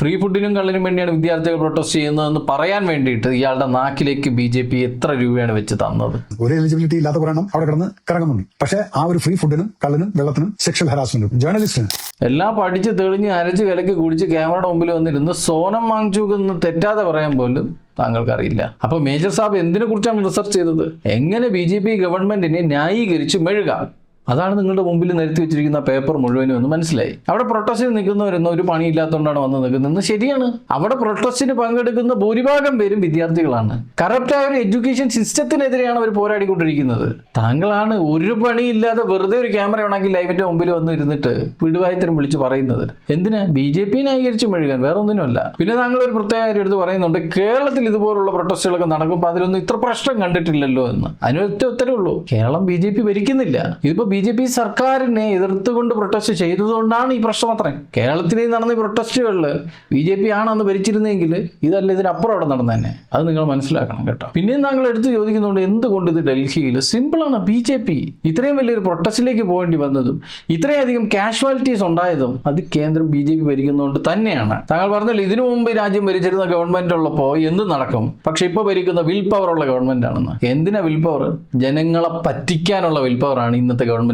Free ഫുഡിനും കള്ളിനും വേണ്ടിയാണ് വിദ്യാർത്ഥികൾ protest ചെയ്യുന്നതെന്ന് പറയാൻ വേണ്ടിയിട്ട് ഇയാളുടെ നാക്കിലേക്ക് BJP എത്ര രൂപയാണ് വെച്ച് തന്നത്? ഒരു എലിജിബിലിറ്റി ഇല്ലാത്ത പറയണം അവിടെ കിടന്ന് കറങ്ങുന്നുണ്ട്. പക്ഷേ ആ ഒരു ഫ്രീ ഫുഡിനും കള്ളിനും വെള്ളത്തിനും സെക്ഷൽ ഹരാസ്മെന്റും ജേർണലിസ്റ്റിന് എല്ലാം പഠിച്ച് തെളിഞ്ഞ് അരച്ച് കലക്കി കുടിച്ച് ക്യാമറയുടെ മുമ്പിൽ വന്നിരുന്ന് സോനം വാങ്ചുക് എന്ന് തെറ്റാതെ പറയാൻ പോലും താങ്കൾക്കറിയില്ല. അപ്പൊ മേജർ സാബ് എന്തിനെ കുറിച്ചാണ് റിസർച്ച് ചെയ്തത്? എങ്ങനെ BJP ഗവൺമെന്റിനെ ന്യായീകരിച്ച് മെഴുകാം, അതാണ് നിങ്ങളുടെ മുമ്പിൽ നിരത്തി വെച്ചിരിക്കുന്ന പേപ്പർ മുഴുവനും എന്ന് മനസ്സിലായി. അവിടെ പ്രൊട്ടസ്റ്റിന് നിൽക്കുന്നവരൊന്നും ഒരു പണിയില്ലാത്തതുകൊണ്ടാണ് വന്ന് നിൽക്കുന്നത് ശരിയാണ്. അവിടെ പ്രൊട്ടസ്റ്റിന് പങ്കെടുക്കുന്ന ഭൂരിഭാഗം പേരും വിദ്യാർത്ഥികളാണ്. കറപ്റ്റായ ഒരു എഡ്യൂക്കേഷൻ സിസ്റ്റത്തിനെതിരെയാണ് അവർ പോരാടിക്കൊണ്ടിരിക്കുന്നത്. താങ്കളാണ് ഒരു പണിയില്ലാതെ വെറുതെ ഒരു ക്യാമറ ഉണ്ടെങ്കിൽ ലൈവിന്റെ മുമ്പിൽ വന്ന് ഇരുന്നിട്ട് വിടുവായത്തരം വിളിച്ച് പറയുന്നത്. എന്തിനാ? BJP ന്യായീകരിച്ച് മെഴുകാൻ, വേറെ ഒന്നിനുമല്ല. പിന്നെ താങ്കൾ ഒരു പ്രത്യേക കാര്യം എടുത്ത് പറയുന്നുണ്ട്, കേരളത്തിൽ ഇതുപോലുള്ള പ്രൊട്ടസ്റ്റുകളൊക്കെ നടക്കുമ്പോൾ അതിലൊന്നും ഇത്ര പ്രശ്നം കണ്ടിട്ടില്ലല്ലോ എന്ന്. അതിനൊറ്റ ഉത്തരവേ ഉള്ളൂ, കേരളം BJP ഭരിക്കുന്നില്ല. ഇതിപ്പോ BJP സർക്കാരിനെ എതിർത്തുകൊണ്ട് പ്രൊട്ടസ്റ്റ് ചെയ്തതുകൊണ്ടാണ് ഈ പ്രശ്നം അത്രയും. കേരളത്തിൽ നടന്ന ഈ പ്രൊട്ടസ്റ്റുകളിൽ BJP ആണെന്ന് ഭരിച്ചിരുന്നെങ്കിൽ ഇതല്ല ഇതിനപ്പുറം അവിടെ നടന്നതന്നെ. അത് നിങ്ങൾ മനസ്സിലാക്കണം കേട്ടോ. പിന്നെയും താങ്കൾ എടുത്ത് ചോദിക്കുന്നുണ്ട് എന്തുകൊണ്ട് ഇത് ഡൽഹിയിൽ? സിമ്പിളാണ്, BJP ഇത്രയും വലിയൊരു പ്രൊട്ടസ്റ്റിലേക്ക് പോകേണ്ടി വന്നതും ഇത്രയധികം കാഷ്വാലിറ്റീസ് ഉണ്ടായതും അത് കേന്ദ്രം BJP ഭരിക്കുന്നതുകൊണ്ട് തന്നെയാണ്. താങ്കൾ പറഞ്ഞല്ലോ ഇതിനു മുമ്പ് രാജ്യം ഭരിച്ചിരുന്ന ഗവൺമെന്റ് ഉള്ളപ്പോൾ എന്ത് നടക്കും, പക്ഷെ ഇപ്പോൾ ഭരിക്കുന്ന വിൽ പവർ ഉള്ള ഗവൺമെന്റ് ആണെന്ന്. എന്തിനാ വിൽ പവർ? ജനങ്ങളെ പറ്റിക്കാനുള്ള വിൽ പവർ ആണ് ഇന്നത്തെ ഗവൺമെന്റിനുള്ളത്.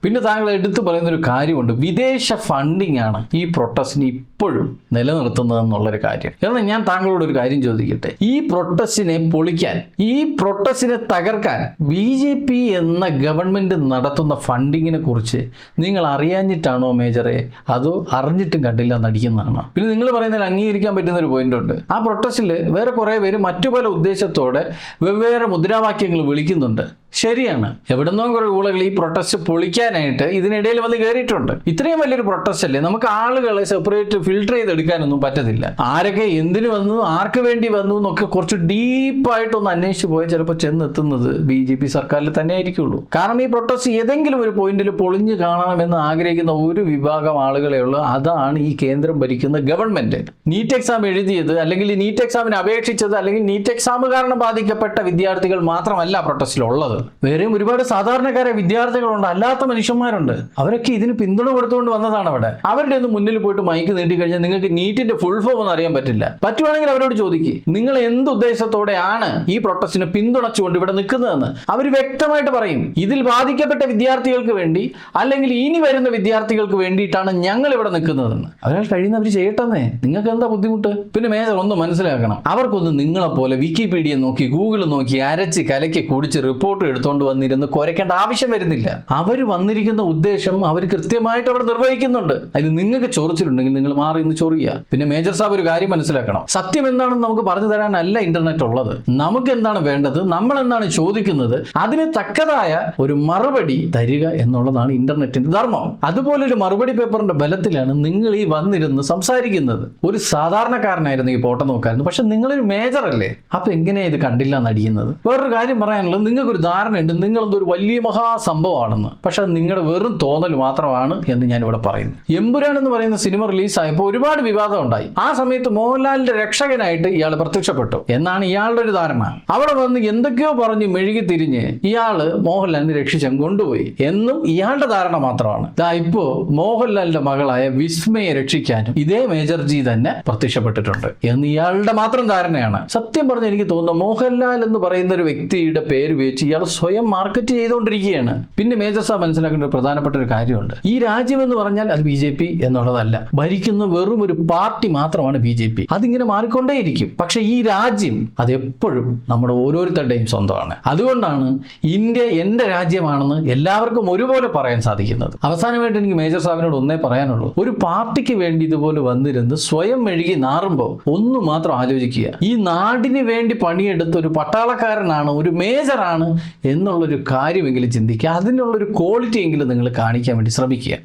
പിന്നെ താങ്കൾ എടുത്തു പറയുന്ന ഒരു കാര്യമുണ്ട്, വിദേശ ഫണ്ടിങ് ആണ് ഈ പ്രൊട്ടസ്റ്റിനെ ഇപ്പോഴും നിലനിർത്തുന്നതെന്നുള്ളൊരു കാര്യം. എന്നാൽ ഞാൻ താങ്കളോട് ഒരു കാര്യം ചോദിക്കട്ടെ, ഈ പ്രൊട്ടസ്റ്റിനെ പൊളിക്കാൻ, ഈ പ്രൊട്ടസ്റ്റിനെ തകർക്കാൻ BJP എന്ന ഗവൺമെന്റ് നടത്തുന്ന ഫണ്ടിങ്ങിനെ കുറിച്ച് നിങ്ങൾ അറിയാഞ്ഞിട്ടാണോ മേജറെ, അതോ അറിഞ്ഞിട്ടും കണ്ടില്ല നടിക്കുന്നതാണോ? പിന്നെ നിങ്ങൾ പറയുന്നതിൽ അംഗീകരിക്കാൻ പറ്റുന്ന ഒരു പോയിന്റ് ഉണ്ട്. ആ പ്രൊട്ടസ്റ്റിൽ വേറെ കുറെ പേര് മറ്റു പല ഉദ്ദേശത്തോടെ വെവ്വേറെ മുദ്രാവാക്യങ്ങൾ വിളിക്കുന്നുണ്ട്. ശരിയാണ്, എവിടുന്നോ കുറെ ഊളകൾ ഈ പ്രൊട്ടസ്റ്റ് പൊളിക്കാനായിട്ട് ഇതിനിടയിൽ വന്ന് കയറിയിട്ടുണ്ട്. ഇത്രയും വലിയൊരു പ്രൊട്ടസ്റ്റ് അല്ലേ, നമുക്ക് ആളുകളെ സെപ്പറേറ്റ് ഫിൽട്ടർ ചെയ്തെടുക്കാനൊന്നും പറ്റത്തില്ല. ആരൊക്കെ എന്തിനു വന്നു, ആർക്ക് വേണ്ടി വന്നു എന്നൊക്കെ കുറച്ച് ഡീപ്പായിട്ടൊന്ന് അന്വേഷിച്ച് പോയാൽ ചിലപ്പോൾ ചെന്നെത്തുന്നത് BJP സർക്കാരിൽ തന്നെ ആയിരിക്കുള്ളൂ. കാരണം ഈ പ്രൊട്ടസ്റ്റ് ഏതെങ്കിലും ഒരു പോയിന്റിൽ പൊളിഞ്ഞു കാണണമെന്ന് ആഗ്രഹിക്കുന്ന ഒരു വിഭാഗം ആളുകളെ ഉള്ളൂ. അതാണ് ഈ കേന്ദ്രം ഭരിക്കുന്ന ഗവൺമെന്റ്. നീറ്റ് എക്സാം എഴുതിയത്, അല്ലെങ്കിൽ നീറ്റ് എക്സാമിന് അപേക്ഷിച്ചത്, അല്ലെങ്കിൽ നീറ്റ് എക്സാം കാരണം ബാധിക്കപ്പെട്ട വിദ്യാർത്ഥികൾ മാത്രമല്ല പ്രൊട്ടസ്റ്റിലുള്ളത്. വേറെയും ഒരുപാട് സാധാരണക്കാരെ വിദ്യാർത്ഥികളുണ്ട്, അല്ലാത്ത മനുഷ്യന്മാരുണ്ട്. അവരൊക്കെ ഇതിന് പിന്തുണ കൊടുത്തുകൊണ്ട് വന്നതാണ്. അവിടെ അവരുടെ ഒന്ന് മുന്നിൽ പോയിട്ട് മൈക്ക് നീട്ടി കഴിഞ്ഞാൽ നിങ്ങൾക്ക് നീറ്റിന്റെ ഫുൾ ഫോം ഒന്നും അറിയാൻ പറ്റില്ല. പറ്റുവാണെങ്കിൽ അവരോട് ചോദിക്കുക, നിങ്ങൾ എന്ത് ഉദ്ദേശത്തോടെയാണ് ഈ പ്രൊട്ടസ്റ്റിനെ പിന്തുണച്ചുകൊണ്ട് ഇവിടെ നിൽക്കുന്നതെന്ന്. അവർ വ്യക്തമായിട്ട് പറയും, ഇതിൽ ബാധിക്കപ്പെട്ട വിദ്യാർത്ഥികൾക്ക് വേണ്ടി, അല്ലെങ്കിൽ ഇനി വരുന്ന വിദ്യാർത്ഥികൾക്ക് വേണ്ടിയിട്ടാണ് ഞങ്ങൾ ഇവിടെ നിൽക്കുന്നതെന്ന്. അതിനാൽ കഴിയുന്നവർ ചെയ്യട്ടെന്നേ, നിങ്ങൾക്ക് എന്താ ബുദ്ധിമുട്ട്? പിന്നെ മേജർ ഒന്ന് മനസ്സിലാക്കണം, അവർക്കൊന്നും നിങ്ങളെപ്പോലെ വിക്കിപീഡിയ നോക്കി ഗൂഗിൾ നോക്കി അരച്ച് കലക്കി കുടിച്ച് റിപ്പോർട്ട് എടുത്തോണ്ട് വന്നിരുന്ന് കുരയ്ക്കേണ്ട ആവശ്യം വരുന്നില്ല. അവർ വന്നിരിക്കുന്ന ഉദ്ദേശം അവർ കൃത്യമായിട്ട് അവിടെ നിർവഹിക്കുന്നുണ്ട്. അതിന് നിങ്ങൾക്ക് ചൊറിച്ചിലുണ്ടെങ്കിൽ നിങ്ങൾ മാറി ഇന്ന് ചൊറിയുക. പിന്നെ മേജർ സാബ് ഒരു കാര്യം മനസ്സിലാക്കണം, സത്യം എന്താണെന്ന് നമുക്ക് പറഞ്ഞു തരാനല്ല ഇന്റർനെറ്റ് ഉള്ളത്. നമുക്ക് എന്താണ് വേണ്ടത്, നമ്മൾ എന്താണ് ചോദിക്കുന്നത്, അതിന് തക്കതായ ഒരു മറുപടി തരിക എന്നുള്ളതാണ് ഇന്റർനെറ്റിന്റെ ധർമ്മം. അതുപോലൊരു മറുപടി പേപ്പറിന്റെ ബലത്തിലാണ് നിങ്ങൾ ഈ വന്നിരുന്ന് സംസാരിക്കുന്നത്. ഒരു സാധാരണക്കാരനായിരുന്നു ഈ പോട്ട നോക്കായിരുന്നു, പക്ഷെ നിങ്ങളൊരു മേജർ അല്ലേ, അപ്പൊ എങ്ങനെയാ ഇത് കണ്ടില്ല നടിക്കുന്നത്? വേറൊരു കാര്യം പറയാനുള്ളത്, നിങ്ങൾക്കൊരു ധാരണയുണ്ട് നിങ്ങളെന്തൊരു വലിയ മഹാസംഭവമാണെന്ന്. പക്ഷെ അത് നിങ്ങളുടെ വെറും തോന്നൽ മാത്രമാണ് എന്ന് ഞാൻ ഇവിടെ പറയുന്നു. എമ്പുരാൻ എന്ന് പറയുന്ന സിനിമ റിലീസായപ്പോൾ ഒരുപാട് വിവാദം ഉണ്ടായി. ആ സമയത്ത് മോഹൻലാലിന്റെ രക്ഷകനായിട്ട് ഇയാൾ പ്രത്യക്ഷപ്പെട്ടു എന്നാണ് ഇയാളുടെ ഒരു ധാരണ. അവിടെ വന്ന് എന്തൊക്കെയോ പറഞ്ഞ് മെഴുകി തിരിഞ്ഞ് ഇയാള് മോഹൻലാലിനെ രക്ഷിച്ചും കൊണ്ടുപോയി എന്നും ഇയാളുടെ ധാരണ മാത്രമാണ്. ഇപ്പോ മോഹൻലാലിന്റെ മകളായ വിസ്മയെ രക്ഷിക്കാനും ഇതേ മേജർ ജി തന്നെ പ്രത്യക്ഷപ്പെട്ടിട്ടുണ്ട് എന്ന് ഇയാളുടെ മാത്രം ധാരണയാണ്. സത്യം പറഞ്ഞ എനിക്ക് തോന്നുന്നു മോഹൻലാൽ എന്ന് പറയുന്ന ഒരു വ്യക്തിയുടെ പേര് വെച്ച് ഇയാൾ സ്വയം മാർക്കറ്റ് ചെയ്തുകൊണ്ടിരിക്കുകയാണ്. പിന്നെ മേജർ സാബ് മനസ്സിലാക്കേണ്ട ഒരു പ്രധാനപ്പെട്ട ഒരു കാര്യമുണ്ട്, ഈ രാജ്യം എന്ന് പറഞ്ഞാൽ അത് BJP എന്നുള്ളതല്ല, ഭരിക്കുന്ന വെറും ഒരു പാർട്ടി മാത്രമാണ് BJP. അതിങ്ങനെ മാറിക്കൊണ്ടേയിരിക്കും. പക്ഷെ ഈ രാജ്യം അത് എപ്പോഴും നമ്മുടെ ഓരോരുത്തരുടെയും സ്വന്തമാണ്. അതുകൊണ്ടാണ് ഇന്ത്യ എന്റെ രാജ്യമാണെന്ന് എല്ലാവർക്കും ഒരുപോലെ പറയാൻ സാധിക്കുന്നത്. അവസാനമായിട്ട് എനിക്ക് മേജർ സാബിനോട് ഒന്നേ പറയാനുള്ളൂ, ഒരു പാർട്ടിക്ക് വേണ്ടി ഇതുപോലെ വന്നിരുന്ന് സ്വയം മെഴുകി നാറുമ്പോൾ ഒന്ന് മാത്രം ആലോചിക്കുക, ഈ നാടിന് വേണ്ടി പണിയെടുത്ത ഒരു പട്ടാളക്കാരനാണ്, ഒരു മേജറാണ് എന്നുള്ളൊരു കാര്യമെങ്കിലും ചിന്തിക്കുക. അതിനുള്ളൊരു ക്വാളിറ്റി എങ്കിലും നിങ്ങൾ കാണിക്കാൻ വേണ്ടി ശ്രമിക്കുക.